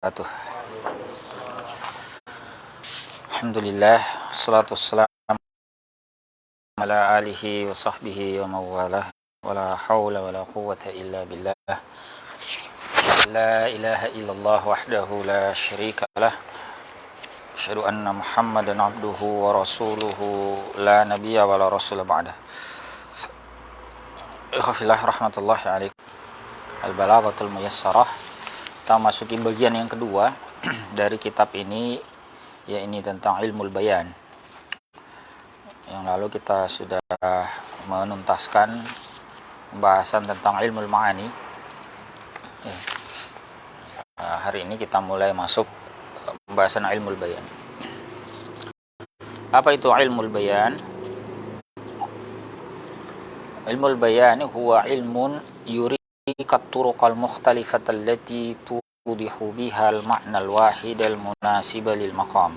wabarakatuh. Alhamdulillah, wassalatu wassalamu ala alihi wa sahbihi wa mawalah, wala hawla wala quwwata illa billah. La ilaha illallah wahdahu la syarika lah. Asyhadu anna Muhammadan abduhu wa rasuluhu la nabiyya wa la rasula ba'dah. Ikhwafillah rahmatullahi alaikum. Al-Balaghatul Muyassarah. Kita masuki bagian yang kedua dari kitab ini, ya ini tentang ilmul bayan. Yang lalu kita sudah menuntaskan pembahasan tentang ilmul ma'ani. Hari ini kita mulai masuk pembahasan ilmul bayan. Apa itu ilmul bayan? Ilmul bayan huwa ilmun yurika turuqal mukhtalifata allati tudihu biha al-ma'na al-wahid al-munasiba lil maqam.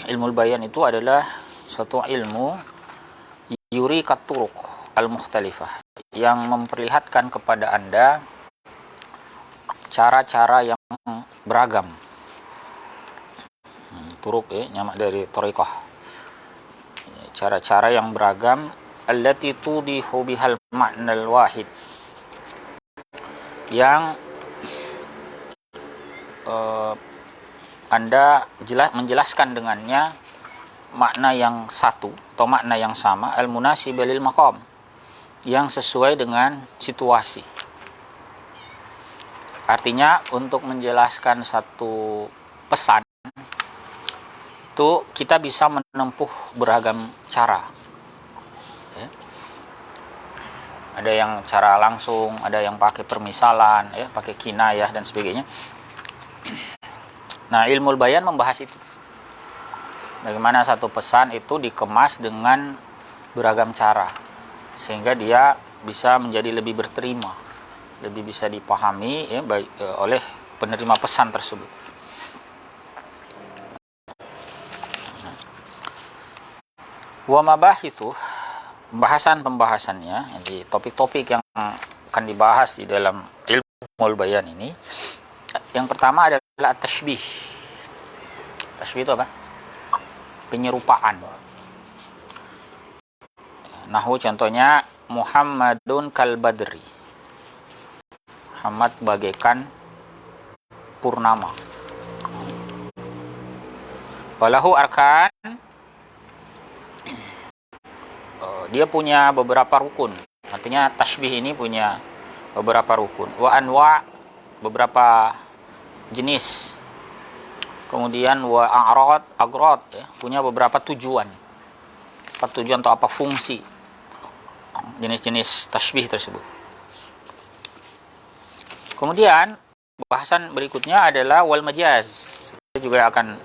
Ilmul bayan itu adalah suatu ilmu yurika turuq al-mukhtalifah, yang memperlihatkan kepada Anda cara-cara yang beragam. Turuk nyamak dari thariqah. Cara-cara yang beragam, allati tudihu bihal ma'nal wahid, yang Anda menjelaskan dengannya makna yang satu atau makna yang sama, al-munasib lil maqam, yang sesuai dengan situasi. Artinya untuk menjelaskan satu pesan itu kita bisa menempuh beragam cara. Ada yang cara langsung, ada yang pakai permisalan, pakai kinayah dan sebagainya. Nah, ilmul bayan membahas itu. Bagaimana satu pesan itu dikemas dengan beragam cara, sehingga dia bisa menjadi lebih berterima, lebih bisa dipahami oleh penerima pesan tersebut. Wa mabahithu, pembahasannya, di topik-topik yang akan dibahas di dalam ilmul bayan ini. Yang pertama adalah tashbih. Tashbih itu apa? Penyerupaan. Nahwu contohnya Muhammadun kal badri. Muhammad bagaikan purnama. Walahu arkan, dia punya beberapa rukun. Artinya tashbih ini punya beberapa rukun. Wa anwa, beberapa jenis. Kemudian wa agrad, punya beberapa tujuan. Apa tujuan atau apa fungsi jenis-jenis tashbih tersebut. Kemudian bahasan berikutnya adalah wal majaz. Kita juga akan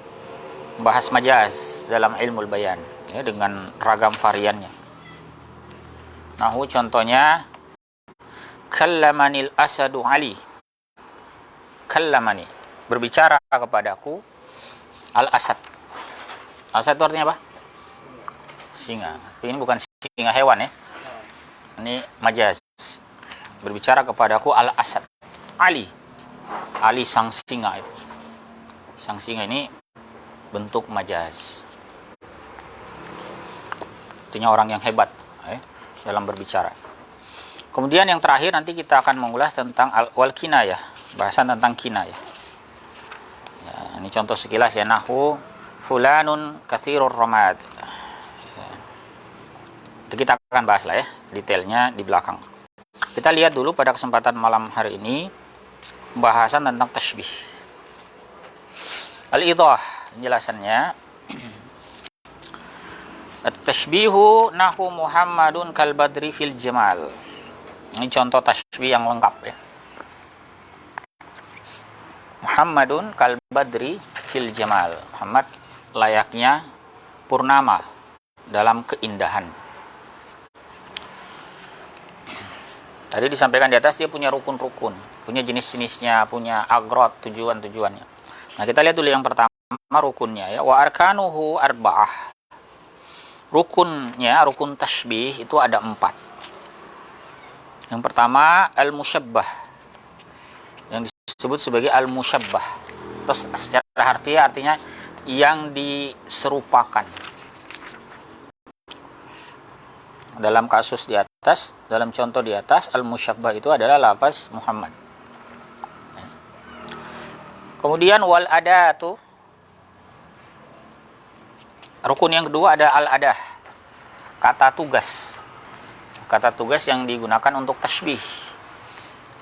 bahas majaz dalam ilmul bayan, dengan ragam variannya. Nahu contohnya kallamanil asadu Ali. Kallamani, berbicara kepadaku al-asad. Asad itu artinya apa? Singa. Ini bukan singa hewan ya. Ini majaz. Berbicara kepadaku al-asad. Ali. Ali sang singa itu. Sang singa ini bentuk majaz. Artinya orang yang hebat dalam berbicara. Kemudian yang terakhir nanti kita akan mengulas tentang wal kinayah, bahasan tentang kinayah. Ya, ini contoh sekilas ya, nahwu fulanun katsirur ramad. Itu kita akan bahas lah ya, detailnya di belakang. Kita lihat dulu pada kesempatan malam hari ini bahasan tentang tashbih. Al-idah, penjelasannya. At-tashbihu nahu Muhammadun kal badri fil jamal. Ini contoh tashbih yang lengkap ya. Muhammadun kal badri fil jamal. Muhammad layaknya purnama dalam keindahan. Tadi disampaikan di atas dia punya rukun-rukun, punya jenis-jenisnya, punya agrad, tujuan-tujuannya. Nah, kita lihat dulu yang pertama rukunnya ya. Wa arkanuhu arba'ah. Rukunnya, rukun tashbih itu ada 4. Yang pertama al-musyabbah, yang disebut sebagai al-musyabbah. Terus secara harfiah artinya yang diserupakan. Dalam kasus di atas, dalam contoh di atas, al-musyabbah itu adalah lafaz Muhammad. Kemudian wal adatu, rukun yang kedua ada al-adah, kata tugas. Kata tugas yang digunakan untuk tasbih.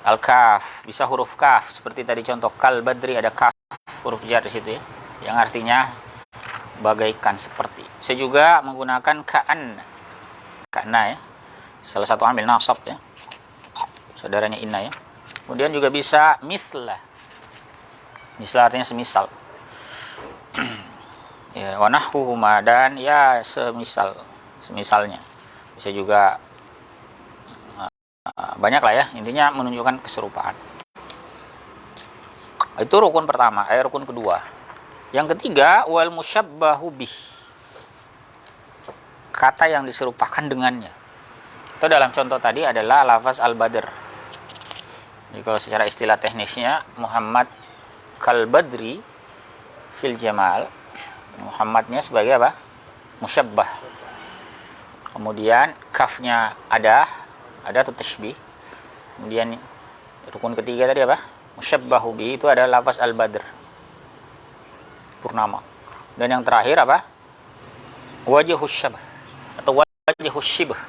Al-kaf, bisa huruf kaf seperti tadi contoh kal badri, ada kaf huruf jar di situ ya, yang artinya bagaikan, seperti. Bisa juga menggunakan ka'na ya, salah satu amil nasab ya, saudaranya inna ya. Kemudian juga bisa mislah artinya semisal ya, wa nahwuhuma, dan ya semisalnya. Bisa juga banyak lah ya, intinya menunjukkan keserupaan. Itu rukun pertama, rukun kedua. Yang ketiga, wal musyabbahu bih, kata yang diserupakan dengannya. Itu dalam contoh tadi adalah lafaz al-badr. Jadi kalau secara istilah teknisnya, Muhammad kal badri fil jamal, Muhammadnya sebagai apa? Musyabbah. Kemudian kafnya ada atau tashbih. Kemudian rukun ketiga tadi apa? Musyabbahu bi, itu adalah lafaz al-badr, purnama. Dan yang terakhir apa? Wajhus syabah atau wajhus syibh,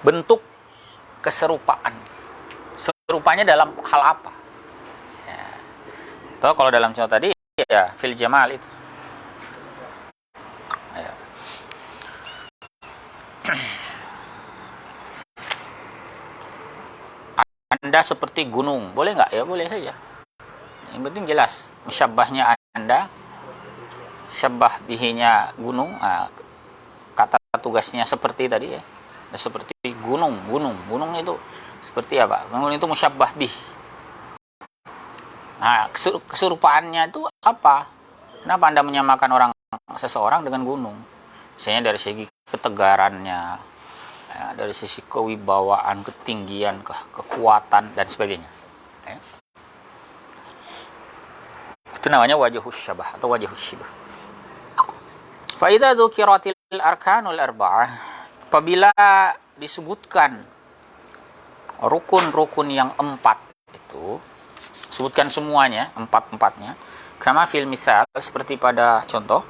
bentuk keserupaan. Serupanya dalam hal apa? Ya. Atau kalau dalam contoh tadi ya fil jamal itu. Ya. Anda seperti gunung, boleh nggak? Ya boleh saja. Yang penting jelas. Musyabbahnya Anda, syabbah bihinya gunung. Nah, kata tugasnya seperti tadi ya. Seperti gunung itu seperti apa? Gunung itu musyabbah bih. Nah, keserupaannya itu apa? Kenapa Anda menyamakan seseorang dengan gunung? Misalnya dari segi ketegarannya, ya, dari sisi kewibawaan, ketinggian, kekuatan dan sebagainya. Ya. Itu namanya wajhus syabah atau wajhus syibah. Fa idza dzukiratil arkanul arba'ah, apabila disebutkan rukun-rukun yang 4 itu, sebutkan semuanya, empatnya, kama fil misal, seperti pada contoh,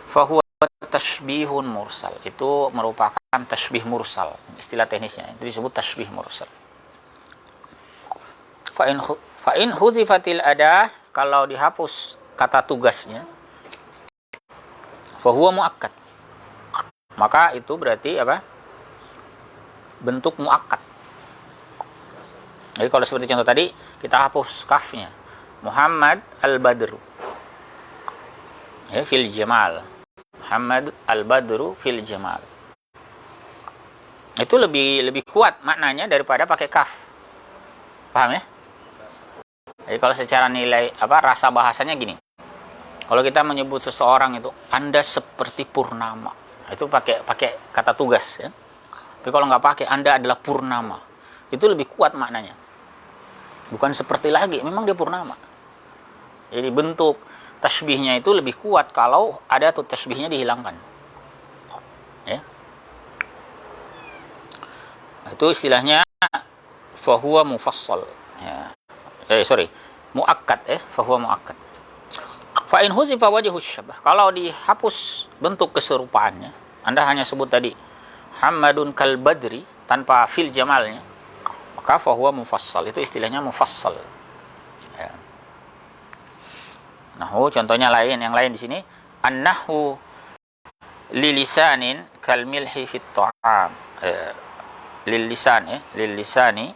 fahuwa tashbihun mursal, itu merupakan tashbih mursal, istilah teknisnya itu disebut tashbih mursal. Fa in hudzifatil adah, kalau dihapus kata tugasnya, fahuwa muakkad, maka itu berarti apa? Bentuk muakkad. Jadi kalau seperti contoh tadi, kita hapus kafnya, Muhammad al-Badru ya, fil jamal, Muhammad al-Badru fil jamal. Itu lebih kuat maknanya daripada pakai kaf. Paham ya? Jadi kalau secara nilai rasa bahasanya gini. Kalau kita menyebut seseorang itu Anda seperti purnama, itu pakai kata tugas ya. Tapi kalau nggak pakai Anda adalah purnama, itu lebih kuat maknanya. Bukan seperti lagi, memang dia purnama. Jadi bentuk tasbihnya itu lebih kuat kalau ada tuh tasbihnya dihilangkan. Ya. Itu istilahnya fahuwa mufassal. Ya. Muakkad ya, fahuwa muakkad. Fa in huzifa wajhus syabah, kalau dihapus bentuk keserupaannya, Anda hanya sebut tadi Muhammadun kal badri tanpa fil jamalnya, maka fahuwa mufassal, itu istilahnya mufassal. Ya. Nahwu contohnya yang lain di sini, an-nahwu lilisanin kal milhi fit ta'am. Lilisani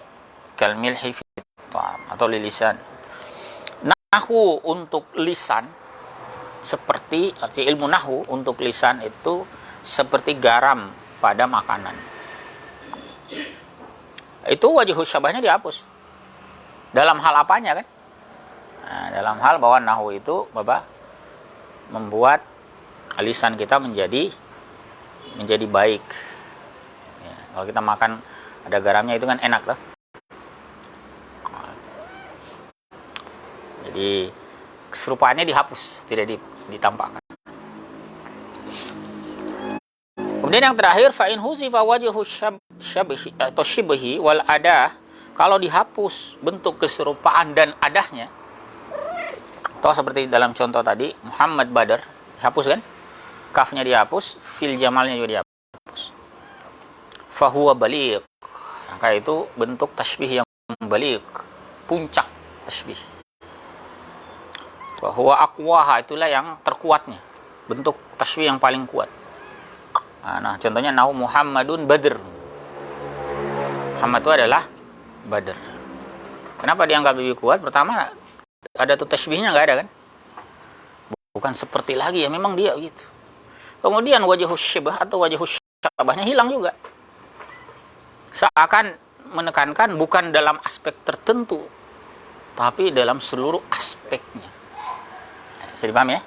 kal milhi fit ta'am, atau lilisan. Nahwu untuk lisan seperti, ilmu nahwu untuk lisan itu seperti garam pada makanan. Itu wajhus syabahnya dihapus. Dalam hal apanya kan? Nah, dalam hal bahwa nahwu itu membuat lisan kita menjadi baik. Ya, kalau kita makan ada garamnya itu kan enak lah. Jadi keserupaannya dihapus, tidak ditampakkan. Kemudian yang terakhir, fa'in huzifa wajhu syabhi atau shibhi wal adah, kalau dihapus bentuk keserupaan dan adahnya, atau seperti dalam contoh tadi Muhammad Badr, dihapus kan? Kafnya dihapus, fil jamalnya juga dihapus. Fahuwa baligh, maka itu bentuk tasbih yang baligh, puncak tasbih. Fahuwa aqwaha, itulah yang terkuatnya, bentuk tasbih yang paling kuat. Nah, contohnya nahu Muhammadun Badr. Muhammad itu adalah Badr. Kenapa dianggap lebih kuat? Pertama, ada tuh tasbihnya nggak ada kan? Bukan seperti lagi ya, memang dia gitu. Kemudian wajhus syibah atau wajhus syabahnya hilang juga. Seakan menekankan bukan dalam aspek tertentu, tapi dalam seluruh aspeknya. Bisa dipahami ya?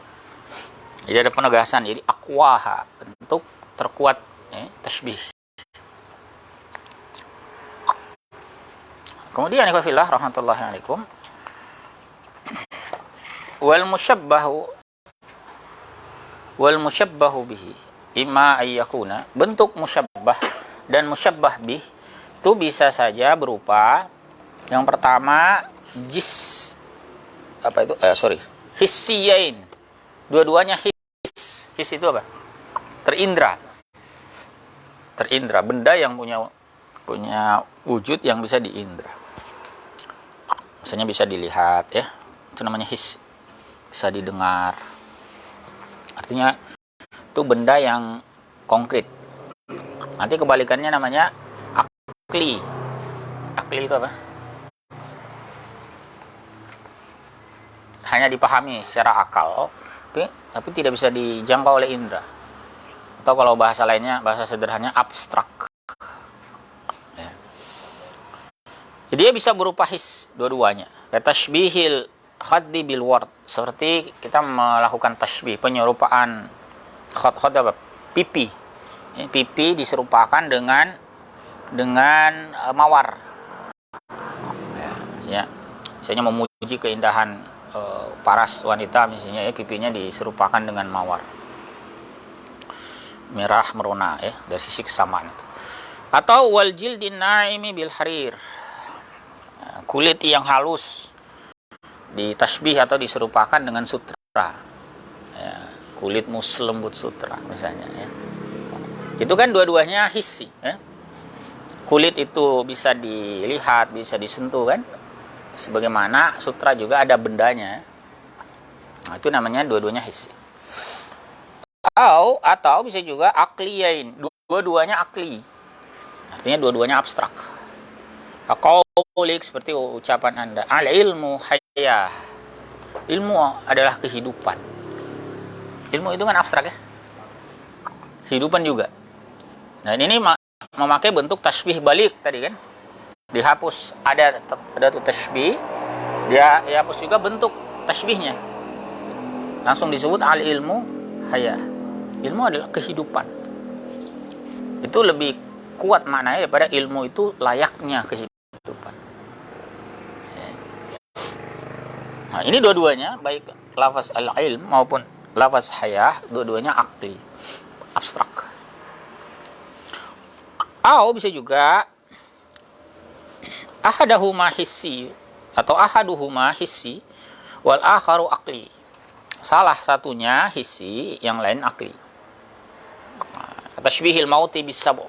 Jadi ada penegasan. Jadi aqwaha, bentuk terkuat tasbih. Kemudian ikhwafillah rahmatullahi alaikum, wal musyabbahu bihi imma ayyakuna, bentuk musyabbah dan musyabbah bih itu bisa saja berupa yang pertama hissiyain, dua-duanya his itu apa? Terindra, benda yang punya wujud yang bisa diindra. Misalnya bisa dilihat ya, itu namanya his, bisa didengar. Artinya itu benda yang konkret. Nanti kebalikannya namanya akli. Akli itu apa? Hanya dipahami secara akal, tapi tidak bisa dijangkau oleh indera. Atau kalau bahasa lainnya, bahasa sederhananya abstrak. Ya. Jadi dia bisa berupa his, dua-duanya. Kayak tashbihil khaddi bil ward, seperti kita melakukan tashbih, penyerupaan khad apa? Pipi. Pipi diserupakan dengan mawar. Ya, misalnya memuji keindahan paras wanita, misalnya pipinya diserupakan dengan mawar. Merah merona ya, dari sisi kesamaan itu. Atau wal jildin naimi bil harir, kulit yang halus ditasbih atau diserupakan dengan sutra ya, kulit lembut sutra misalnya ya. Itu kan dua-duanya hissi ya. Kulit itu bisa dilihat, bisa disentuh kan, sebagaimana sutra juga ada bendanya. Nah, itu namanya dua-duanya hissi. Atau bisa juga akliyain, dua-duanya akli, artinya dua-duanya abstrak. Qaulik, seperti ucapan Anda, al ilmu hayah, ilmu adalah kehidupan. Ilmu itu kan abstrak ya, kehidupan juga. Nah ini memakai bentuk tasbih balik tadi kan, dihapus ada tuh tasbih, dia dihapus juga bentuk tasbihnya, langsung disebut al ilmu hayah. Ilmu adalah kehidupan. Itu lebih kuat maknanya daripada ilmu itu layaknya kehidupan. Nah, ini dua-duanya, baik lafaz al-ilm maupun lafaz hayah, dua-duanya akli, abstrak. Bisa juga ahaduhuma hissi atau ahaduhuma hissi wal akharu akli. Salah satunya hissi, yang lain akli. Tashbihil mauti bisabu,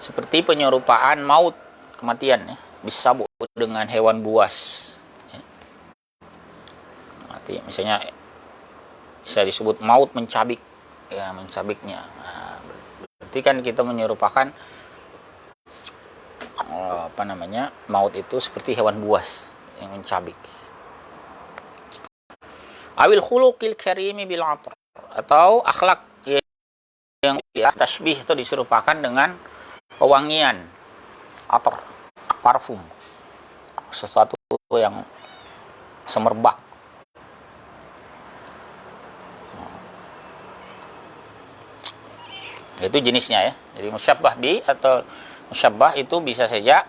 seperti penyerupaan maut, kematian ya, bisabu, dengan hewan buas ya. Nanti misalnya bisa disebut maut mencabik ya, mencabiknya. Nah, berarti kan kita menyerupakan maut itu seperti hewan buas yang mencabik. Awil khuluqil karimi bil atar, atau akhlak yang tasbih itu diserupakan dengan pewangian, atar, parfum, sesuatu yang semerbak. Itu jenisnya ya. Jadi musyabbah bi atau musyabbah itu bisa saja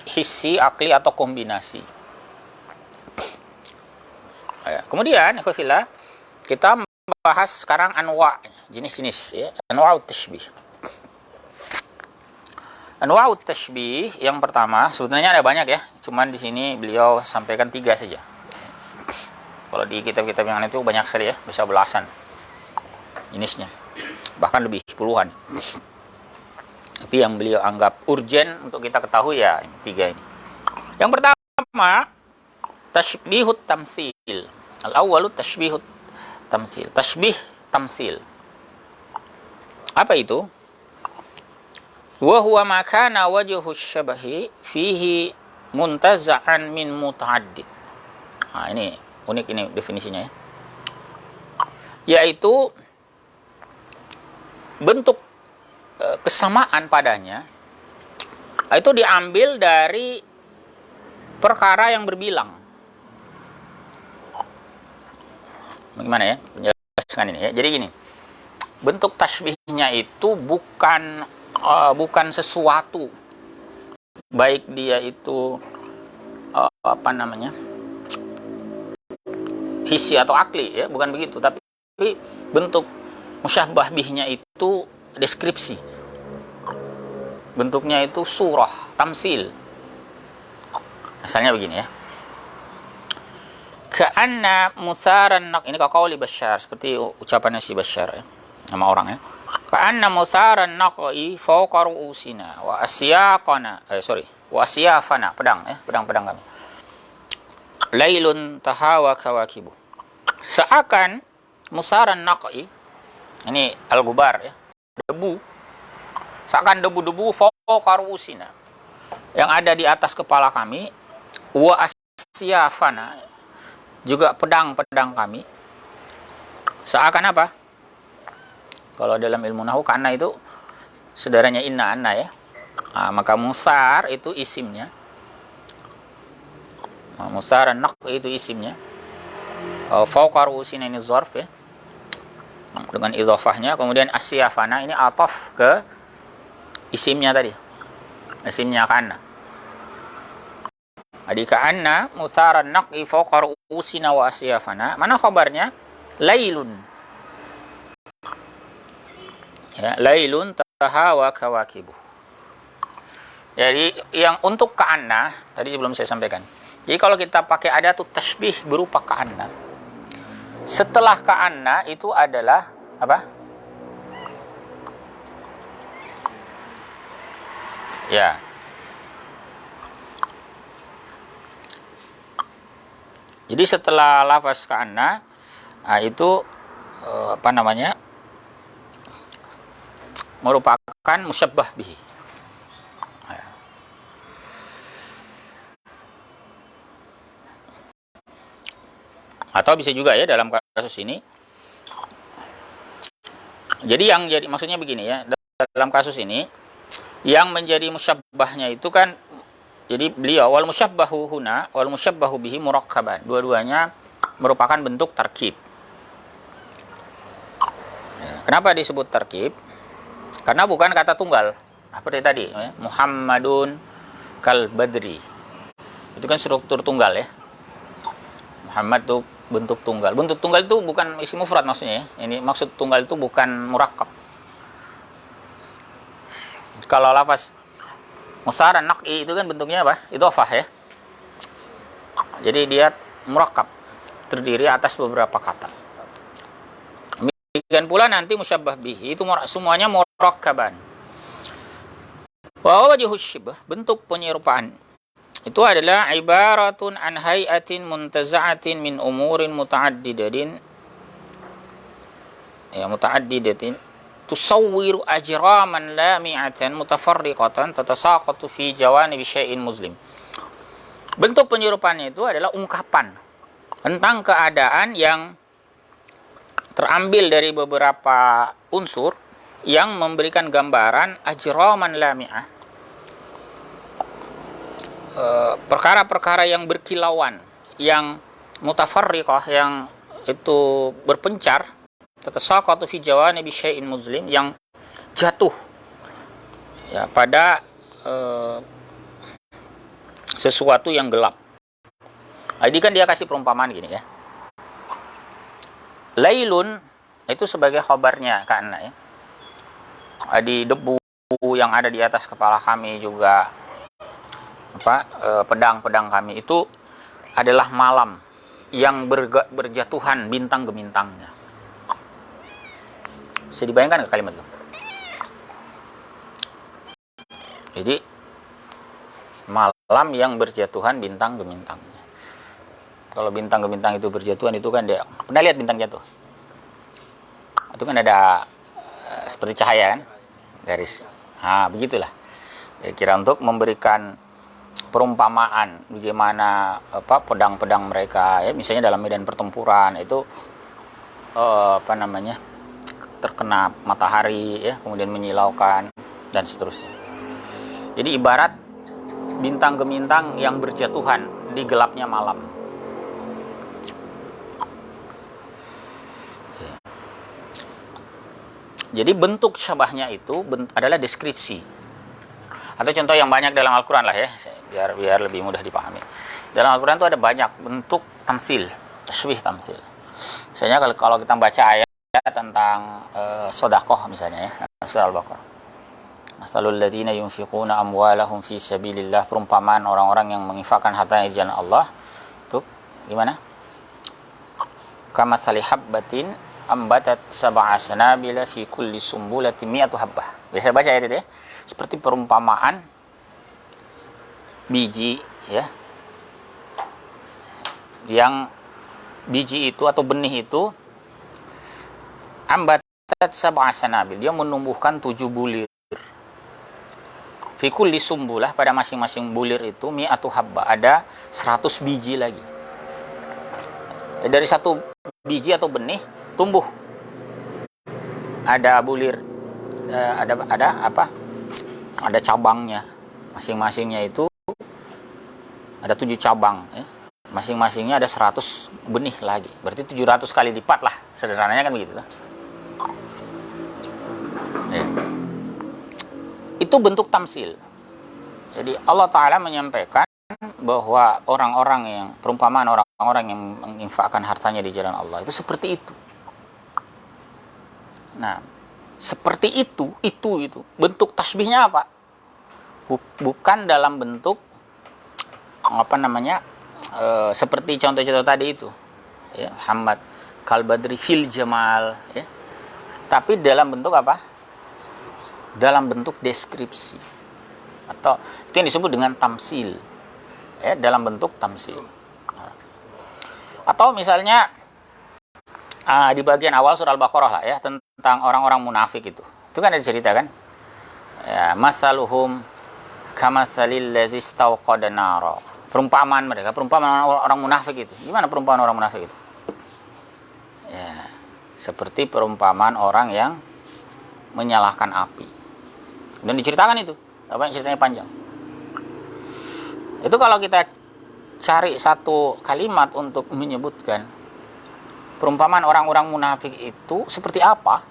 hissi, akli, atau kombinasi. Kemudian ikhwafillah, kita bahas sekarang anwa, jenis-jenis ya, anwa'ut tashbih. Anwa'ut tashbih yang pertama, sebenarnya ada banyak ya, cuman di sini beliau sampaikan 3 saja. Kalau di kitab-kitab yang lain itu banyak sekali ya, bisa belasan jenisnya, bahkan lebih puluhan. Tapi yang beliau anggap urgent untuk kita ketahui ya ini 3 ini. Yang pertama, tashbihut tamtsil. Al-awwalu tashbihut tamtsil. Tashbih tamtsil. Apa itu? Wa huwa ma kana wajhu syabahi fihi muntaza'an min muta'addid. Nah, ini unik ini definisinya ya. Yaitu bentuk kesamaan padanya itu diambil dari perkara yang berbilang. Bagaimana ya menjelaskan ini ya? Jadi gini, bentuk tasbihnya itu bukan sesuatu, baik dia itu hisi atau akli ya, bukan begitu, tapi bentuk musyabbah bihnya itu deskripsi. Bentuknya itu surah, tamsil. Asalnya begini ya. Ka'anna musaran nak, ini kaqauli Bashar, seperti ucapannya si Bashar ya, nama orang ya. Ka'anna musaran naqi fawqa ru'usina wa asyaqana wa asyafana, pedang ya, pedang-pedang kami. Lailun tahawa kawakibu. Seakan musaran naqi, ini al-gubar ya, debu, seakan debu-debu fawqa ru'usina, yang ada di atas kepala kami, wa asyafana, juga pedang-pedang kami. Seakan apa? Kalau dalam ilmu nahwu, karena itu saudaranya inna anna ya. Nah, maka musar itu isimnya. Nah, musar an-naq itu isimnya. Fawqa ru'usina ini zarf ya, dengan idhofahnya. Kemudian asyafana ini ataf ke isimnya tadi, isimnya kana. Adi ka'anna musaran naqi fawqa ru'usina wa asyafana. Mana khabarnya? Lailun. Ya, lailun tahawa kawakibu. Jadi yang untuk ka'anna tadi belum saya sampaikan. Jadi kalau kita pakai adatut tashbih berupa ka'anna, setelah ka'anna itu adalah apa? Ya. Jadi setelah lafaz ka'anna, itu merupakan musyabbah bihi. Atau bisa juga ya dalam kasus ini. Jadi maksudnya begini ya, dalam kasus ini yang menjadi musyabbahnya itu kan, jadi beliau wal musyabbahu huna wal musyabbahu bihi murakkaban. Dua-duanya merupakan bentuk tarkib. Ya, kenapa disebut tarkib? Karena bukan kata tunggal. Seperti tadi, ya, Muhammadun kal badri. Itu kan struktur tunggal ya. Muhammad itu bentuk tunggal. Bentuk tunggal itu bukan isim mufrad maksudnya ya. Ini maksud tunggal itu bukan murakkab. Kalau lafaz musaran naqi itu kan bentuknya apa? Idhofah ya. Jadi dia murakkab, terdiri atas beberapa kata. Demikian pula nanti musyabbah bihi itu semuanya murakkaban. Wa wajhu syibah, bentuk penyerupaan itu adalah ibaratun an hay'atin muntaza'atin min umurin muta'addidatin tusawwiru ajraman lami'atan mutafarriqatan tatasaqatu fi jawanibi syai'in muslim. Bentuk penyerupaannya itu adalah ungkapan tentang keadaan yang terambil dari beberapa unsur yang memberikan gambaran ajraman lami'ah, perkara-perkara yang berkilauan, yang mutafarriqah, yang itu berpencar, tatasaqatu fi jawanibi syai'in muslim, yang jatuh ya pada sesuatu yang gelap. Jadi kan dia kasih perumpamaan gini ya. Lailun itu sebagai khabarnya karena ya. Di debu yang ada di atas kepala kami juga pedang-pedang kami itu adalah malam yang berjatuhan bintang gemintangnya. Bisa dibayangkan ke kalimat itu? Jadi malam yang berjatuhan bintang gemintangnya. Kalau bintang gemintang itu berjatuhan itu kan dia pernah lihat bintang jatuh? Itu kan ada seperti cahaya kan, garis. Begitulah. Kira untuk memberikan perumpamaan bagaimana pedang-pedang mereka ya, misalnya dalam medan pertempuran itu terkena matahari ya, kemudian menyilaukan dan seterusnya. Jadi ibarat bintang gemintang yang berjatuhan di gelapnya malam. Jadi bentuk syabahnya itu adalah deskripsi. Atau contoh yang banyak dalam Al-Quran lah ya, biar lebih mudah dipahami. Dalam Al-Quran itu ada banyak bentuk tamsil, tasbih tamsil. Misalnya kalau kita baca ayat tentang sedekah misalnya ya, surah Al-Baqarah. Masalul ladzina yunfiquna amwalahum fi sabilillah, perumpamaan orang-orang yang menginfakkan hartanya di jalan Allah. Itu gimana? Kamatsali habbatin ambatat sab'a sanabila fi kulli sumbulatin mi'atu habbah. Bisa baca ayat itu ya. Seperti perumpamaan biji ya. Yang biji itu atau benih itu ambatat sab'a sanabil, dia menumbuhkan 7 bulir. Fi kulli sumbulah, pada masing-masing bulir itu mi'atu habbah, ada 100 biji lagi. Dari satu biji atau benih tumbuh ada bulir, ada cabangnya, masing-masingnya itu ada 7 cabang ya. Masing-masingnya ada 100 benih lagi, berarti 700 kali lipat lah, sederhananya kan begitu ya. Itu bentuk tamsil. Jadi Allah Ta'ala menyampaikan bahwa orang-orang yang, perumpamaan orang-orang yang menginfakkan hartanya di jalan Allah itu seperti itu. Nah, seperti itu bentuk tasbihnya apa? Bukan dalam bentuk seperti contoh-contoh tadi itu ya, Muhammad kalbadri fil jamal ya. Tapi dalam bentuk apa? Dalam bentuk deskripsi, atau itu yang disebut dengan tamsil ya, dalam bentuk tamsil. Atau misalnya di bagian awal surah Al-Baqarah lah ya, tentang orang-orang munafik itu kan ada cerita kan ya, masaluhum kamasalil ladzi istauqada nara. Perumpamaan mereka, perumpamaan orang munafik itu. Gimana perumpamaan orang munafik itu? Ya, seperti perumpamaan orang yang menyalakan api. Dan diceritakan itu, apa yang ceritanya panjang. Itu kalau kita cari satu kalimat untuk menyebutkan perumpamaan orang-orang munafik itu seperti apa,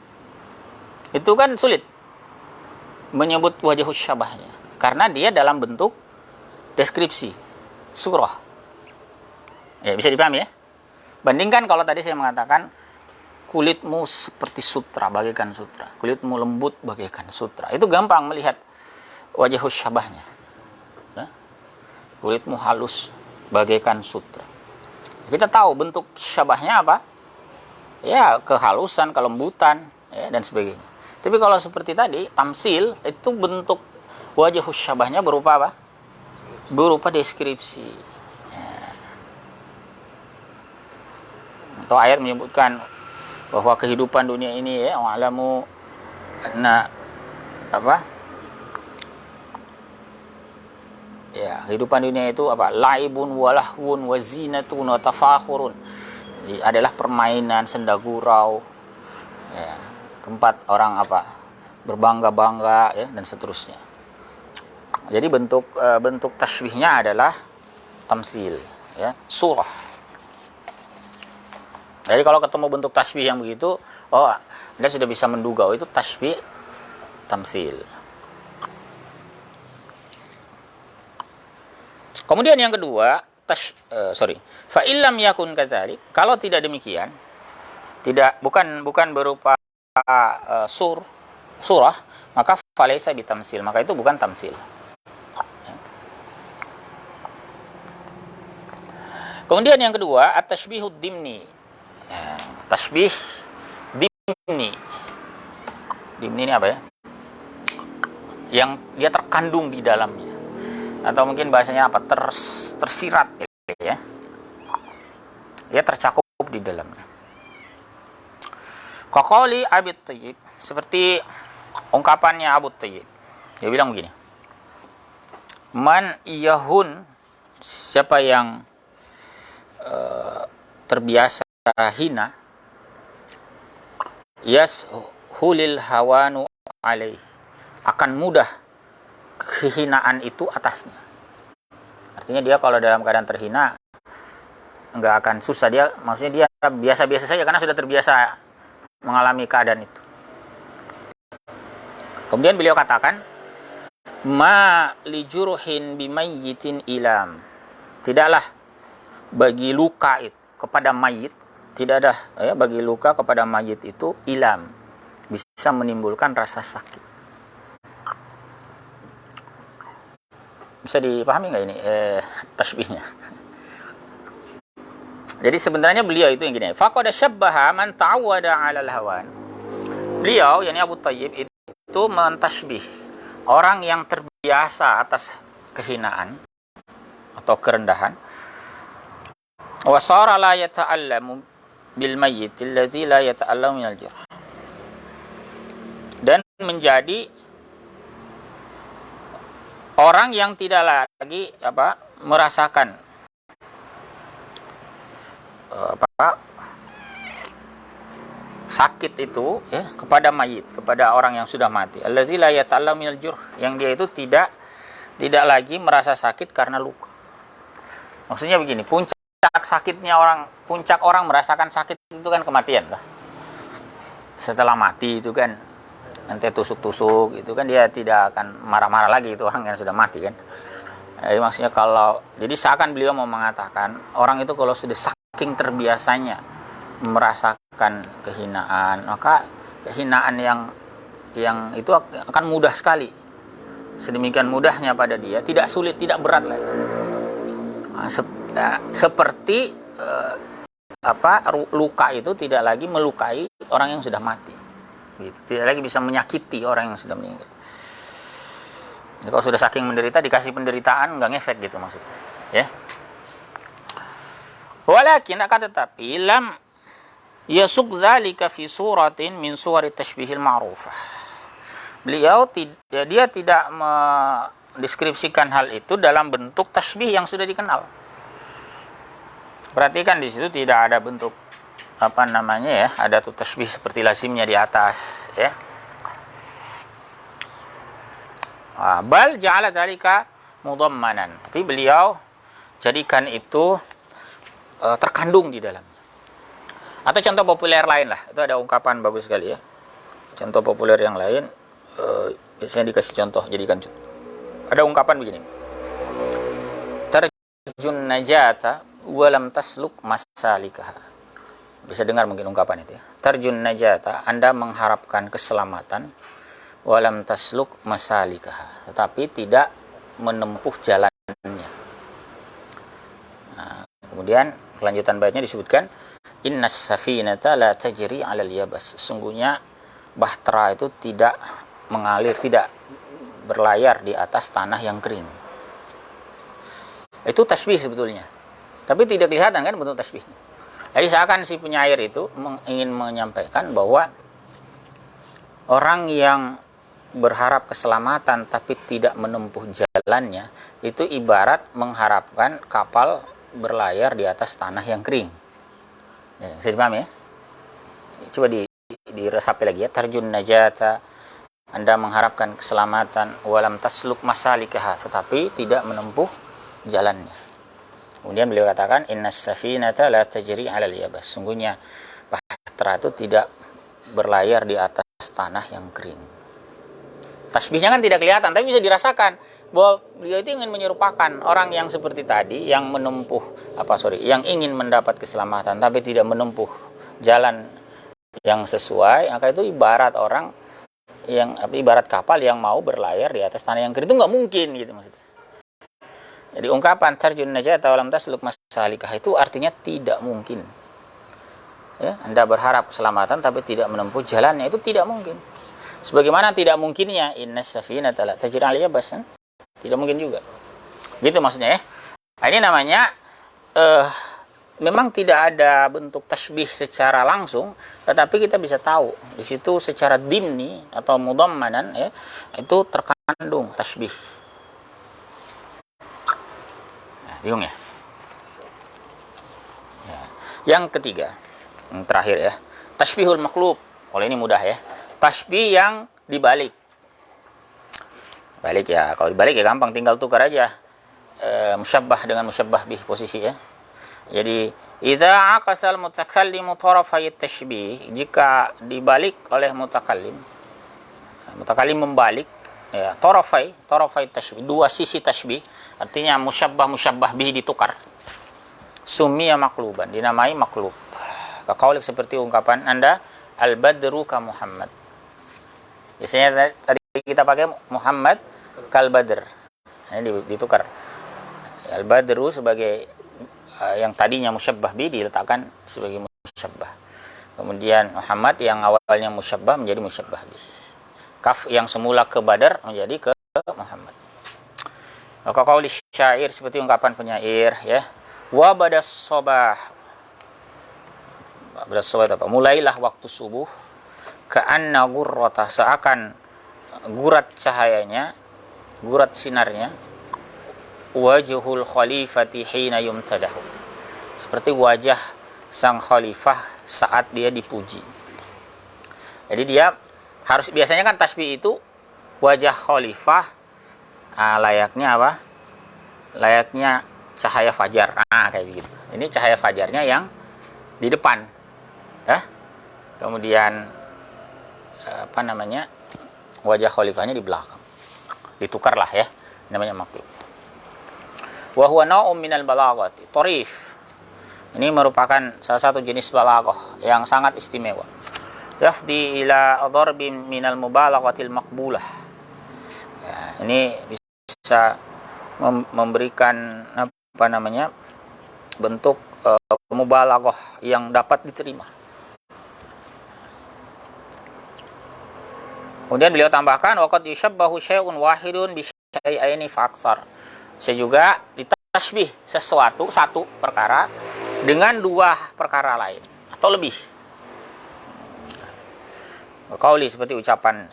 itu kan sulit menyebut wajahus syabahnya, karena dia dalam bentuk deskripsi surah ya, bisa dipahami ya. Bandingkan kalau tadi saya mengatakan kulitmu seperti sutra, bagaikan sutra, kulitmu lembut bagaikan sutra, itu gampang melihat wajahus syabahnya ya? Kulitmu halus bagaikan sutra, kita tahu bentuk syabahnya apa ya, kehalusan, kelembutan ya, dan sebagainya. Tapi kalau seperti tadi tamsil, itu bentuk wajah syabahnya berupa apa? Berupa deskripsi ya. Atau ayat menyebutkan bahwa kehidupan dunia ini ya, wa'lamu anna ya, kehidupan dunia itu apa? Laibun walahwun wazinatun wa tafakhurun, adalah permainan, senda gurau ya, tempat orang berbangga-bangga ya, dan seterusnya. Jadi bentuk tasbihnya adalah tamsil ya, surah. Jadi kalau ketemu bentuk tasbih yang begitu, Anda sudah bisa menduga itu tasbih tamsil. Kemudian yang kedua, fa illam yakun kadzalik, kalau tidak demikian, bukan berupa surah, maka falaisa bitamsil, maka itu bukan tamsil. Kemudian yang kedua, at-tashbihud dimni. Tashbih dimni. Dimni ini apa ya? Yang dia terkandung di dalamnya. Atau mungkin bahasanya apa? Tersirat ya. Dia tercakup di dalamnya. Qaqali Abi Thayyib, seperti ungkapannya Abu Thayyib. Dia bilang begini. Man iyahun, siapa yang terbiasa hina, hulil hawanu alaih, akan mudah kehinaan itu atasnya. Artinya dia kalau dalam keadaan terhina nggak akan susah, dia maksudnya dia biasa-biasa saja karena sudah terbiasa mengalami keadaan itu. Kemudian beliau katakan, ma lijurhin bimayyitin ilam, tidaklah bagi luka itu kepada mayit, tidak ada ya, bagi luka kepada mayit itu ilam, bisa menimbulkan rasa sakit. Bisa dipahami nggak ini tasbihnya? Jadi sebenarnya beliau itu yang gini, faqad syabbaha man ta'awwada 'alal hawan. Beliau yakni Abu Thayyib itu mentasbih orang yang terbiasa atas kehinaan atau kerendahan. Wa sara la yata'allamu bil mayyit allazi la yata'allamu minal jurh. Dan menjadi orang yang tidak lagi merasakan sakit itu ya kepada mayit, kepada orang yang sudah mati. Allazi la yata'allamu minal jurh, yang dia itu tidak lagi merasa sakit karena luka. Maksudnya begini, puncak orang merasakan sakit itu kan kematian lah. Setelah mati itu kan nanti tusuk-tusuk itu kan dia tidak akan marah-marah lagi, itu orang yang sudah mati kan. Jadi maksudnya jadi seakan beliau mau mengatakan orang itu kalau sudah saking terbiasanya merasakan kehinaan, maka kehinaan yang itu akan mudah sekali. Sedemikian mudahnya pada dia, tidak sulit, tidak berat lagi. Seperti luka itu tidak lagi melukai orang yang sudah mati, gitu. Tidak lagi bisa menyakiti orang yang sudah meninggal. Jadi kalau sudah saking menderita dikasih penderitaan nggak ngefek gitu maksudnya, ya. Walakin akan tetapi lam yasuk dzalika fi suratin min suwari tashbihil ma'rufah. Beliau dia tidak mendeskripsikan hal itu dalam bentuk tasbih yang sudah dikenal. Perhatikan di situ tidak ada bentuk ada tuh tasbih seperti lazimnya di atas ya. Bal ja'ala dzalika mudammanan, tapi beliau jadikan itu terkandung di dalam. Atau contoh populer lain lah, itu ada ungkapan bagus sekali ya. Contoh populer yang lain biasanya dikasih contoh, jadikan contoh. Ada ungkapan begini. Tarjun najata walam tasluk masalikaha. Bisa dengar mungkin ungkapan itu ya. Tarjun najata, Anda mengharapkan keselamatan, walam tasluk masalikaha, tetapi tidak menempuh jalannya. Nah, kemudian kelanjutan baitnya disebutkan, innas safinata la tajri 'alal yabas. Sesungguhnya bahtera itu tidak mengalir, tidak berlayar di atas tanah yang kering. Itu tasbih sebetulnya. Tapi tidak kelihatan kan bentuk tasbihnya. Jadi seakan si penyair itu ingin menyampaikan bahwa orang yang berharap keselamatan tapi tidak menempuh jalannya, itu ibarat mengharapkan kapal berlayar di atas tanah yang kering. Ya, bisa dipahami ya? Coba diresapi lagi ya. Tarjun najata, Anda mengharapkan keselamatan, walam tasluk masalikaha, tetapi tidak menempuh jalannya. Kemudian beliau katakan, innas safinata la tajri 'alal yabas. Sungguhnya bahtera itu tidak berlayar di atas tanah yang kering. Tasbihnya kan tidak kelihatan, tapi bisa dirasakan bahwa beliau itu ingin menyerupakan orang yang seperti tadi, yang ingin mendapat keselamatan tapi tidak menempuh jalan yang sesuai, maka itu ibarat orang yang ibarat kapal yang mau berlayar di atas tanah yang kering, itu nggak mungkin gitu maksudnya. Jadi ungkapan tarjun najat walam tasluk masalikah itu artinya tidak mungkin. Ya, Anda berharap keselamatan tapi tidak menempuh jalannya, itu tidak mungkin. Sebagaimana tidak mungkinnya innas safinata la tajri 'alal yabas, tidak mungkin juga. Gitu maksudnya ya. Nah, ini namanya memang tidak ada bentuk tasbih secara langsung, tetapi kita bisa tahu di situ secara dimni atau mudammanan ya, itu terkandung tasbih. Nah, bingung ya? Ya. Yang ketiga, yang terakhir ya, tasbihul maqlub. Kalau ini mudah ya. Tasbih yang dibalik. Balik ya, kalau dibalik ya gampang, tinggal tukar aja musyabbah dengan musyabbah bih posisi ya. Jadi idza aqasal mutakallimu tarafay tashbih, jika dibalik oleh mutakallim membalik ya, tarafay tashbih, dua sisi tashbih, artinya musyabbah bih ditukar, summiya maqluban, dinamai maqlub. Kaqaulik, seperti ungkapan Anda al-badru ka Muhammad. Biasanya tadi kita pakai Muhammad kal badr. Ini ditukar. Al-badru sebagai yang tadinya musyabbah bi diletakkan sebagai musyabbah. Kemudian Muhammad yang awalnya musyabbah menjadi musyabbah bi. Kaf yang semula ke Badar menjadi ke Muhammad. Maka qauli syair, seperti ungkapan penyair ya. Wa badas sabah. Badas sabah apa? Mulailah waktu subuh, ka'anna gurrata, seakan gurat cahayanya, gurat sinarnya, wajhul khalifati hina yumtadahu, seperti wajah sang khalifah saat dia dipuji. Jadi dia harus, biasanya kan tasbih itu wajah khalifah layaknya apa? Layaknya cahaya fajar. Kayak begitu. Ini cahaya fajarnya yang di depan. Ya. Kemudian wajah khalifahnya di belakang. Ditukarlah ya. Namanya maklub. Wa huwa nau'un minal balaghati tarif. Ini merupakan salah satu jenis balaghah yang sangat istimewa. Yafdi ila darbin minal mubalaghatil maqbulah. Ya, ini bisa memberikan bentuk mubalaghah yang dapat diterima. Kemudian beliau tambahkan waqad yushabbahu syai'un wahidun bi syai'aini fa aktsar. Saya juga ditasbih satu perkara dengan dua perkara lain atau lebih. Qauli, seperti ucapan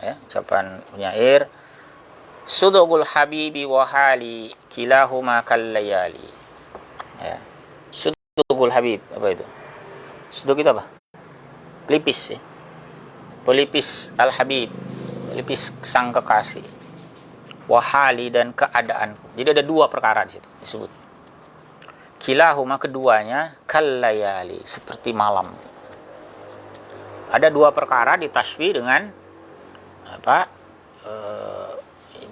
penyair, sudugul habibi wa hali kilahuma kallayali. Ya. Sudugul habib, apa itu? Sudug itu apa? Pelipis ya. Pelipis al-habib, pelipis sang kekasih. Wahali, dan keadaanku. Jadi ada dua perkara di situ disebut. Kilahuma, keduanya, kallayali, seperti malam. Ada dua perkara ditasbih dengan apa?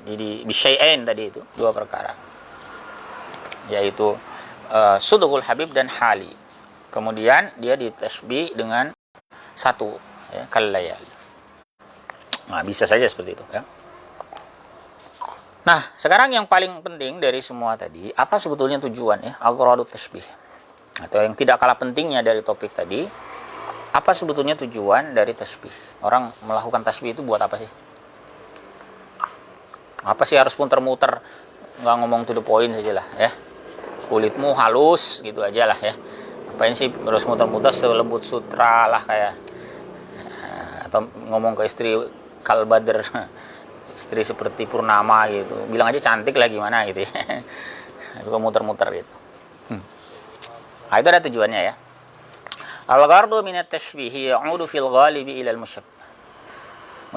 Jadi bisyai'ain tadi itu, dua perkara. Yaitu sudugul habib dan hali. Kemudian dia ditasbih dengan satu ya, kallayali. Nah, bisa saja seperti itu ya. Nah, sekarang yang paling penting dari semua tadi, apa sebetulnya tujuan ya al-gharadut tasbih? Atau yang tidak kalah pentingnya dari topik tadi, apa sebetulnya tujuan dari tasbih? Orang melakukan tasbih itu buat apa sih? Apa sih harus muter-muter, nggak ngomong to the point saja lah ya. Kulitmu halus gitu aja lah ya. Apain sih harus muter-muter selembut sutra lah kayak, atau ngomong ke istri kalbader, istri seperti purnama gitu, bilang aja cantik lah gimana gitu ya. Kok muter-muter gitu. Nah, itu ada tujuannya ya. Al-ghardu minat tashbihi ya'udu fil ghalibi ilal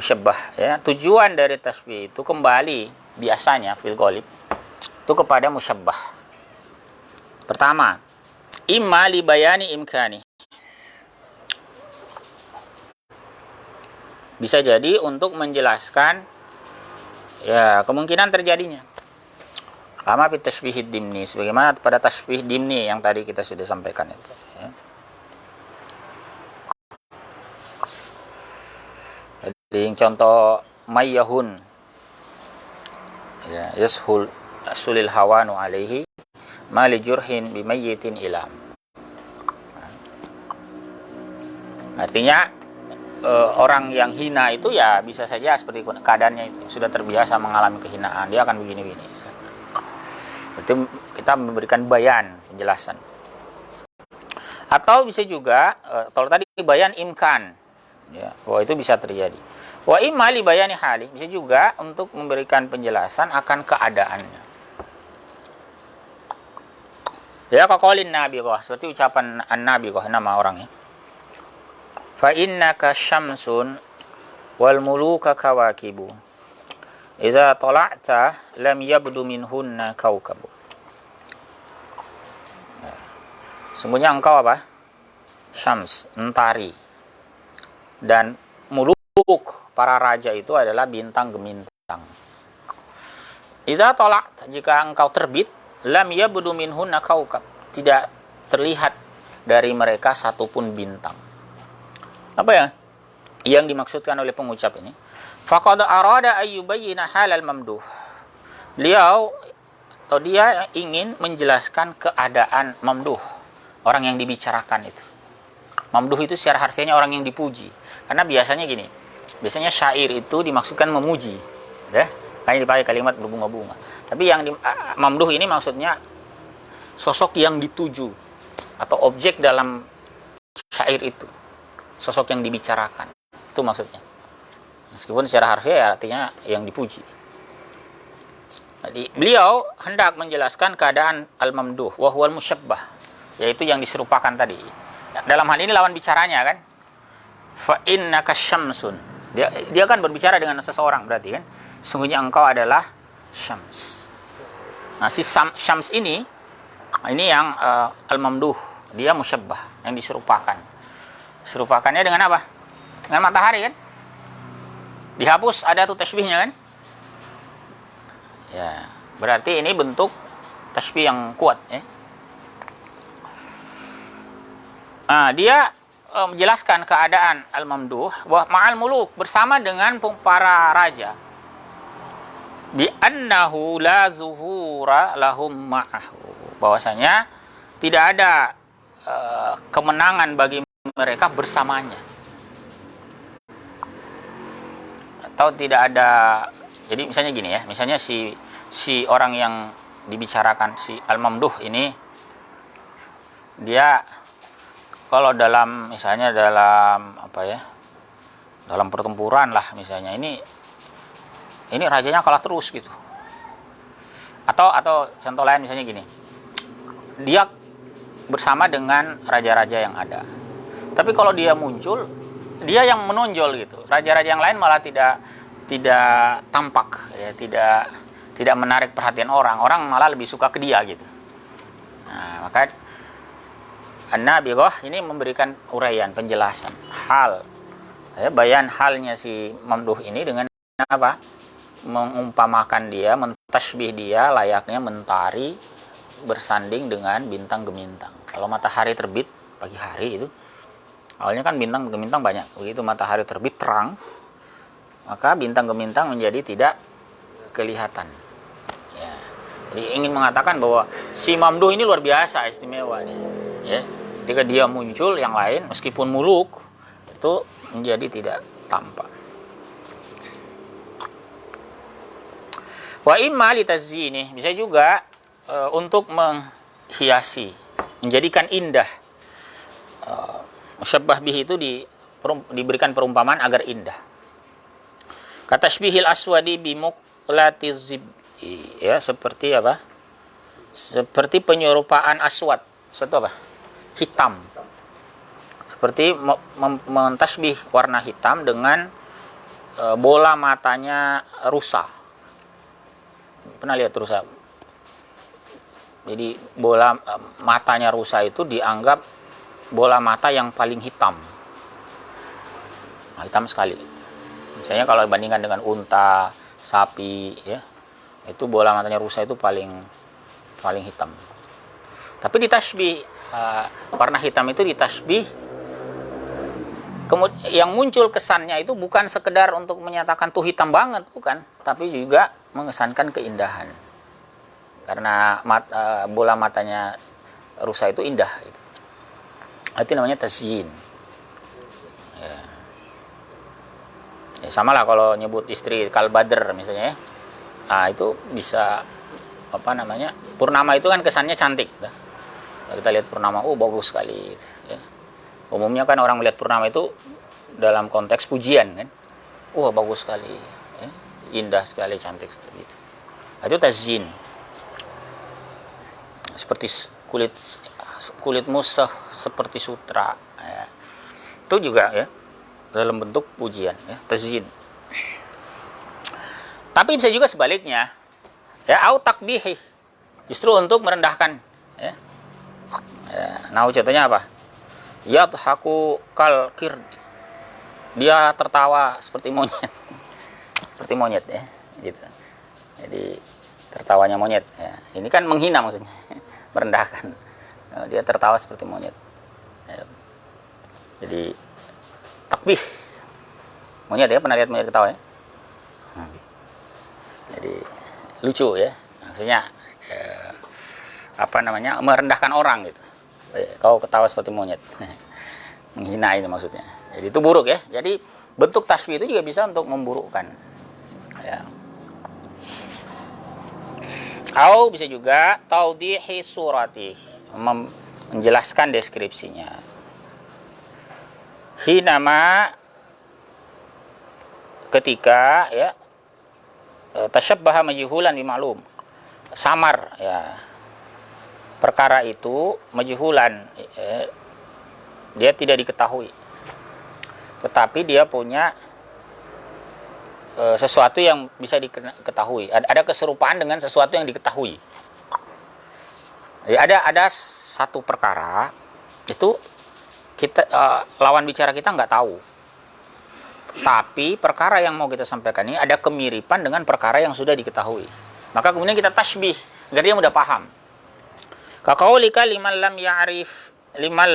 musyabbah ya. Tujuan dari tasbih itu kembali biasanya fil ghalib itu kepada musyabbah. Pertama, imma li bayani imkani, bisa jadi untuk menjelaskan ya kemungkinan terjadinya. Kama fi tashbihid dimni, sebagaimana pada tasbih dimni yang tadi kita sudah sampaikan itu ya. contoh mayyahun, ya, sulil hawanu alaihi mali jurhin bimayyitin ilam. Artinya orang yang hina itu ya bisa saja seperti keadaannya itu, sudah terbiasa mengalami kehinaan, dia akan begini-begini. Itu kita memberikan bayan, penjelasan. Atau bisa juga kalau tadi bayan imkan, ya, bahwa itu bisa terjadi. Wa imma li bayani hali, bisa juga untuk memberikan penjelasan akan keadaannya. Ya, kaqaulin nabighah, seperti ucapan an-nabighah, nama orangnya. Fa innaka syamsun wal muluka kawakibu. Idza tala'ta lam yabdu minhunna kaukabu. Sungguhnya engkau apa? Syams, mentari. Dan muluk, para raja itu adalah bintang gemintang. Idza tala'ta, jika engkau terbit, lam yabdu minhunna kaukab, tidak terlihat dari mereka satupun bintang. Apa ya yang dimaksudkan oleh pengucap ini? Faqad arada ayyubayyina halal mamduh. Beliau atau dia ingin menjelaskan keadaan mamduh, orang yang dibicarakan itu. Mamduh itu secara harfiahnya orang yang dipuji. Karena biasanya gini, biasanya syair itu dimaksudkan memuji, ya, hanya dipakai kalimat berbunga-bunga. Tapi yang mamduh ini maksudnya sosok yang dituju atau objek dalam syair itu, sosok yang dibicarakan, itu maksudnya. Meskipun secara harfiah ya artinya yang dipuji. Jadi beliau hendak menjelaskan keadaan al-mamduh wa huwal musyabbah, yaitu yang diserupakan tadi. Dalam hal ini lawan bicaranya kan, fa innaka syamsun, dia kan berbicara dengan seseorang, berarti kan sungguhnya engkau adalah syams. Nah, si syams ini yang al-mamduh, dia musyabbah, yang diserupakan. Serupakannya dengan apa? Dengan matahari kan? Dihapus ada tuh tasbihnya kan? Ya, berarti ini bentuk tasbih yang kuat ya. Nah, dia menjelaskan keadaan al-mamduh wa ma'al muluk, bersama dengan para raja. Bi annahu la zuhura lahum ma'ahu, bahwasanya tidak ada kemenangan bagi mereka bersamanya, atau tidak ada. Jadi misalnya gini ya, misalnya si orang yang dibicarakan, si al-mamduh ini, dia kalau dalam misalnya dalam apa ya, dalam pertempuran lah misalnya, ini rajanya kalah terus gitu, atau contoh lain misalnya gini, dia bersama dengan raja-raja yang ada, tapi kalau dia muncul, dia yang menonjol gitu, raja-raja yang lain malah tidak tampak ya, tidak menarik perhatian orang malah lebih suka ke dia gitu. Nah, maka An-Nabighah ini memberikan uraian, penjelasan hal ya, bayan halnya si mamduh ini dengan apa? Mengumpamakan dia, mentasbih dia layaknya mentari bersanding dengan bintang gemintang. Kalau matahari terbit pagi hari itu, awalnya kan bintang gemintang banyak. Begitu matahari terbit terang, maka bintang gemintang menjadi tidak kelihatan. Ya. Jadi ingin mengatakan bahwa si mamduh ini luar biasa istimewa nih. Ya. Ketika dia muncul, yang lain meskipun muluk itu menjadi tidak tampak. Wa imma li tazyini, bisa juga untuk menghiasi, menjadikan indah. Musyabbah bih itu diberikan perumpamaan agar indah. Kata sybihil aswadi bimuqlatiz zib'i, ya, seperti apa? Seperti penyerupaan aswad. Aswad itu apa? Hitam. Seperti mentasbih warna hitam dengan bola matanya rusa. Pernah lihat rusa? Jadi bola matanya rusa itu dianggap bola mata yang paling hitam. Nah, hitam sekali. Misalnya kalau dibandingkan dengan unta, sapi, ya, itu bola matanya rusa itu paling hitam. Tapi ditasbih warna hitam itu ditasbih yang muncul kesannya itu bukan sekedar untuk menyatakan tuh hitam banget, bukan, tapi juga mengesankan keindahan. Karena bola matanya rusa itu indah gitu. Itu namanya tazyin. Ya. Ya, sama lah kalau nyebut istri kalbadr misalnya ya. Nah, itu bisa apa namanya? Purnama itu kan kesannya cantik. Kalau kita lihat purnama, oh bagus sekali gitu, ya. Umumnya kan orang melihat purnama itu dalam konteks pujian kan. Wah, bagus sekali, ya. Indah sekali, cantik sekali itu. Itu tazyin. Seperti kulitmu seperti sutra, ya. Itu juga ya dalam bentuk pujian, ya, tazyin. Tapi bisa juga sebaliknya, ya, au takbihi, justru untuk merendahkan, ya. Ya, nah contohnya apa? Yadhaku kal kirdi, dia tertawa seperti monyet. Seperti monyet, ya, gitu. Jadi tertawanya monyet, ya. Ini kan menghina maksudnya, merendahkan. Dia tertawa seperti monyet, ya. Jadi takbih, monyet, ya, pernah lihat monyet ketawa, ya? Jadi lucu, ya, maksudnya apa namanya, merendahkan orang gitu. Kau ketawa seperti monyet. Menghina itu maksudnya. Jadi itu buruk, ya. Jadi bentuk tasbih itu juga bisa untuk memburukkan, ya. Atau bisa juga taudhihi surati, menjelaskan deskripsinya. Hinama, ketika, ya, tasyabbaha majhulan bima'lum, samar, ya, perkara itu majhulan, ya, dia tidak diketahui, tetapi dia punya sesuatu yang bisa diketahui. Ada keserupaan dengan sesuatu yang diketahui. Ya, ada satu perkara itu kita lawan bicara kita nggak tahu, tapi perkara yang mau kita sampaikan ini ada kemiripan dengan perkara yang sudah diketahui. Maka kemudian kita tasbih agar dia mudah paham. Kaqaulika liman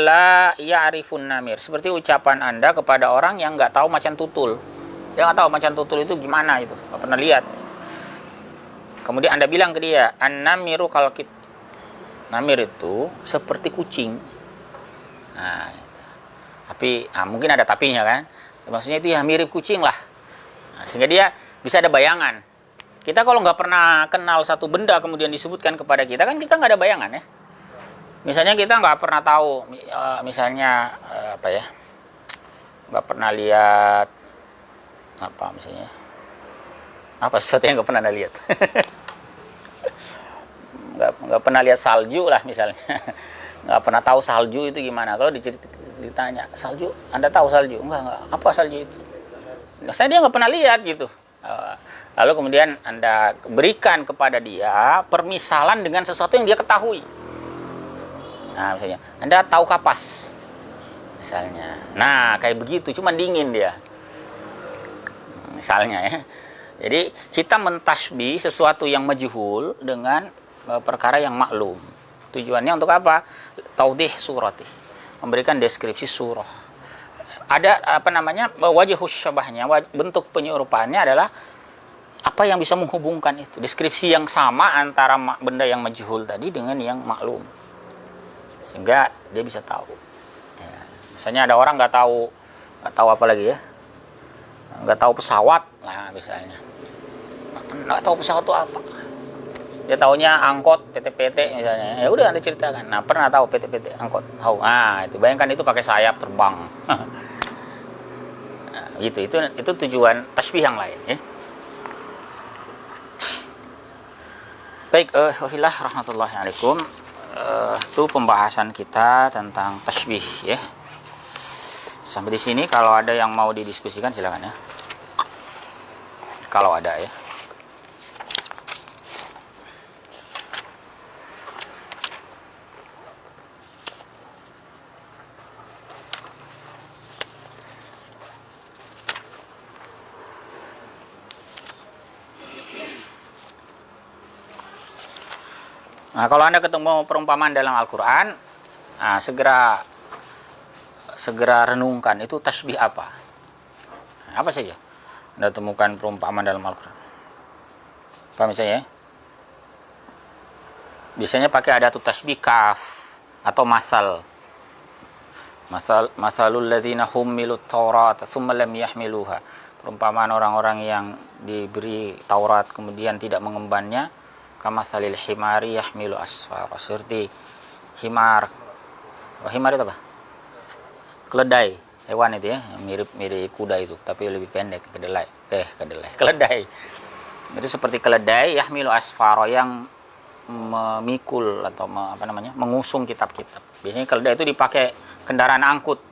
la ya'rifun namir, seperti ucapan Anda kepada orang yang nggak tahu macan tutul. Dia nggak tahu macan tutul itu gimana, itu nggak pernah lihat. Kemudian Anda bilang ke dia, an-namiru kalkit, namir itu seperti kucing. Nah, tapi mungkin ada tapinya kan, maksudnya itu ya mirip kucing lah. Nah, sehingga dia bisa ada bayangan. Kita kalau nggak pernah kenal satu benda kemudian disebutkan kepada kita, kan kita nggak ada bayangan, ya. Misalnya kita nggak pernah tahu, misalnya apa ya, nggak pernah lihat apa, misalnya apa sesuatu yang nggak pernah lihat. nggak pernah lihat salju lah misalnya. Nggak pernah tahu salju itu gimana. Kalau ditanya salju, Anda tahu salju? Enggak, apa salju itu? Saya dia nggak pernah lihat gitu. Lalu kemudian Anda berikan kepada dia permisalan dengan sesuatu yang dia ketahui. Nah, misalnya Anda tahu kapas misalnya, nah kayak begitu, cuma dingin dia misalnya, ya. Jadi kita mentasbih sesuatu yang majhul dengan perkara yang maklum. Tujuannya untuk apa? Taudhih surati, memberikan deskripsi surah. Ada apa namanya, wajhus syabahnya, bentuk penyerupaannya adalah apa yang bisa menghubungkan itu, deskripsi yang sama antara benda yang majhul tadi dengan yang maklum, sehingga dia bisa tahu, ya. Misalnya ada orang nggak tahu apa lagi, ya, nggak tahu pesawat, nah misalnya nggak tahu pesawat itu apa, dia taunya angkot PT-PT misalnya, ya udah Anda ceritakan, nah pernah tahu PT-PT angkot, tahu, nah itu bayangkan itu pakai sayap terbang. Nah, gitu, itu tujuan tasbih yang lain, ya. Baik, wabillahi rahmatullahi alaikum. Itu pembahasan kita tentang tasbih, ya. Sampai di sini. Kalau ada yang mau didiskusikan silakan, ya. Kalau ada, ya. Nah, kalau Anda ketemu perumpamaan dalam Al-Quran, nah, segera segera renungkan, itu tasbih apa? Apa saja Anda temukan perumpamaan dalam Al-Quran? Paham misalnya? Biasanya pakai adatu tasbih kaf atau masal. Masalul ladzina hummilut Taurat tsumma lam yahmiluha. Perumpamaan orang-orang yang diberi Taurat kemudian tidak mengembannya, kamasalil himari yahmilu asfara. Seperti himar. Himar itu apa? Keledai, hewan itu ya, mirip kuda itu, tapi lebih pendek, kedelai. Keledai. Itu seperti keledai yahmilu asfara, yang memikul atau mengusung kitab-kitab. Biasanya keledai itu dipakai kendaraan angkut,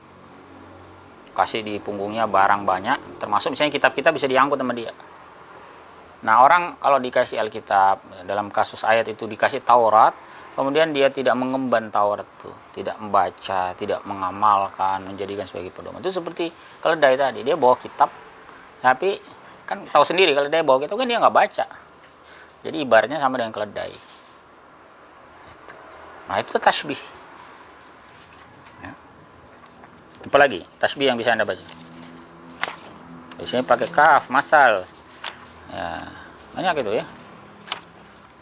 kasih di punggungnya barang banyak, termasuk misalnya kitab-kitab bisa diangkut sama dia. Nah, orang kalau dikasih Alkitab, dalam kasus ayat itu dikasih Taurat, kemudian dia tidak mengemban Taurat itu, tidak membaca, tidak mengamalkan, menjadikan sebagai pedoman, itu seperti keledai tadi. Dia bawa kitab, tapi kan tahu sendiri keledai bawa kitab kan dia nggak baca, jadi ibaratnya sama dengan keledai. Nah, itu tasbih. Apalagi tasbih yang bisa Anda baca? Biasanya pakai kaf, masal. Ya, banyak itu ya.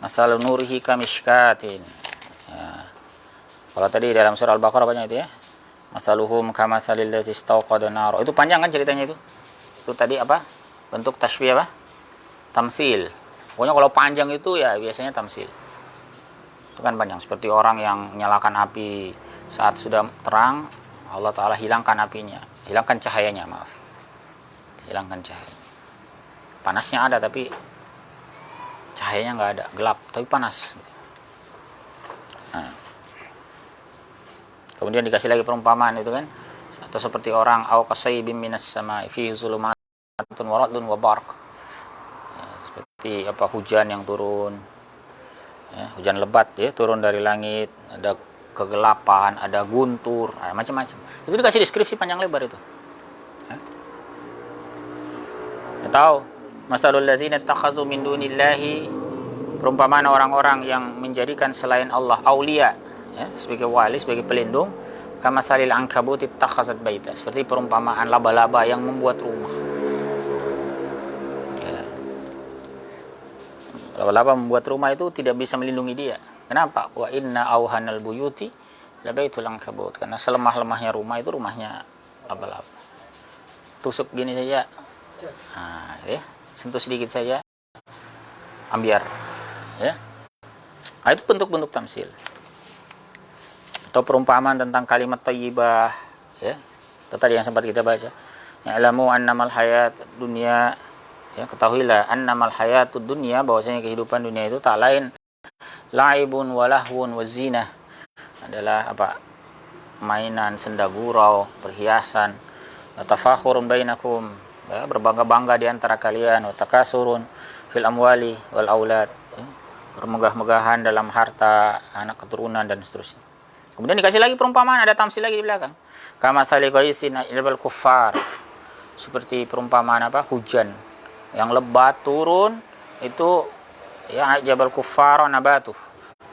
Masal nurihi kamishkatin. Ya. Kalau tadi dalam surah Al-Baqarah banyak itu ya. Masaluhum kamasalil ladzi istawqada nar. Itu panjang kan ceritanya itu. Itu tadi apa? Bentuk tasbih apa? Tamsil. Pokoknya kalau panjang itu ya biasanya tamsil. Itu kan panjang, seperti orang yang menyalakan api saat sudah terang, Allah Ta'ala hilangkan apinya, hilangkan cahayanya, hilangkan cahaya. Panasnya ada tapi cahayanya nggak ada, gelap tapi panas. Nah. Kemudian dikasih lagi perumpamaan itu kan, atau seperti orang au kasaybim minas sama'i fi zulumatun wa ra'dun wa barq. Ya, seperti hujan yang turun, ya, hujan lebat ya, turun dari langit, ada kegelapan, ada guntur, macam-macam. Itu dikasih deskripsi panjang lebar itu. Atau masalul ladzina ittakhadhu min dunillahi, perumpamaan orang-orang yang menjadikan selain Allah aulia, ya, sebagai wali, sebagai pelindung, kamasalil ankabut ittakhazat baita, seperti perumpamaan laba-laba yang membuat rumah. Ya. Laba-laba membuat rumah itu tidak bisa melindungi dia. Kenapa? Wa inna auhanal buyuti labaitul ankabut. Karena selemah-lemahnya rumah itu rumahnya laba-laba. Tusuk gini saja. Nah, ya, sentuh sedikit saja ambiar. Ya. Nah, itu bentuk-bentuk tamsil. Atau perumpamaan tentang kalimat thayyibah, ya. Itu tadi yang sempat kita baca. Ya'lamu annamal hayat dunya, ya, ketahuilah annamal hayatud dunya, bahwasanya kehidupan dunia itu tak lain laibun walahwun wazinah, adalah mainan, senda gurau, perhiasan, tafakhurun bainakum, ya, berbangga-bangga di antara kalian, wa takasurun fil amwali wal aulad, ya, bermegah-megahan dalam harta, anak keturunan dan seterusnya. Kemudian dikasih lagi perumpamaan, ada tamsil lagi di belakang. Kama sali qaisin ilal kuffar, seperti perumpamaan hujan yang lebat turun itu, ya, jabal kuffar nabatuh,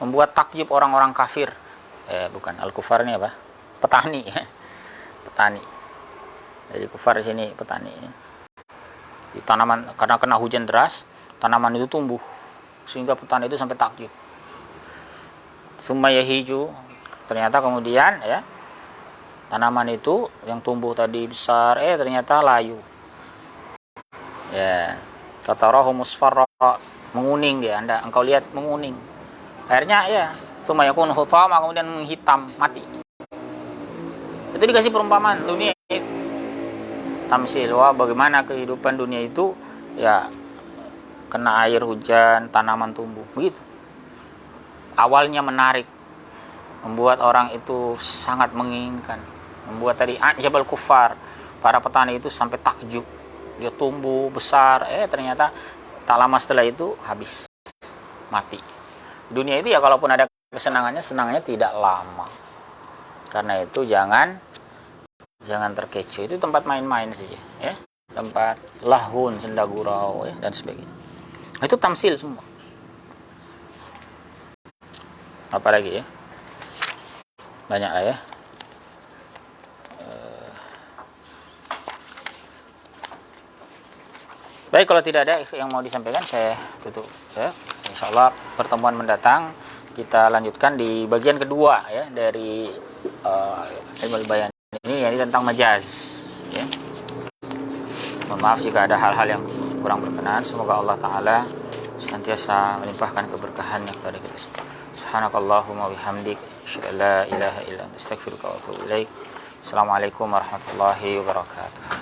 membuat takjub orang-orang kafir. Bukan al-kuffar ini petani. Petani. Jadi kuffar di sini petani. Di tanaman, karena kena hujan deras, tanaman itu tumbuh sehingga petani itu sampai takjub. Summa yahiju, ternyata kemudian, ya, tanaman itu yang tumbuh tadi besar, ternyata layu. Ya, tatarahu musfarra, menguning dia, engkau lihat menguning. Akhirnya ya, summa yakun hutama, kemudian menghitam, mati. Itu dikasih perumpamaan dunia itu. Tamsil, bagaimana kehidupan dunia itu, ya, kena air hujan, tanaman tumbuh, begitu. Awalnya menarik, membuat orang itu sangat menginginkan, membuat tadi jabal kufar, para petani itu sampai takjub, dia tumbuh besar, ternyata tak lama setelah itu habis, mati. Dunia itu ya, kalaupun ada kesenangannya, senangnya tidak lama. Karena itu jangan terkecoh. Itu tempat main-main saja, ya, tempat lahun, senda gurau, ya, dan sebagainya. Itu tamsil semua. Apalagi ya, banyak lah ya. Baik, kalau tidak ada yang mau disampaikan, saya tutup ya. Insya Allah pertemuan mendatang kita lanjutkan di bagian kedua ya dari ilmu bayan ini, yaitu tentang majaz ya. Mohon maaf jika ada hal-hal yang kurang berkenan. Semoga Allah Ta'ala senantiasa melimpahkan keberkahannya kepada kita semua. Subhanakallahumma bihamdik, asyhadu an la ilaha illa anta, astaghfiruka wa atubu ilaik. Assalamualaikum warahmatullahi wabarakatuh.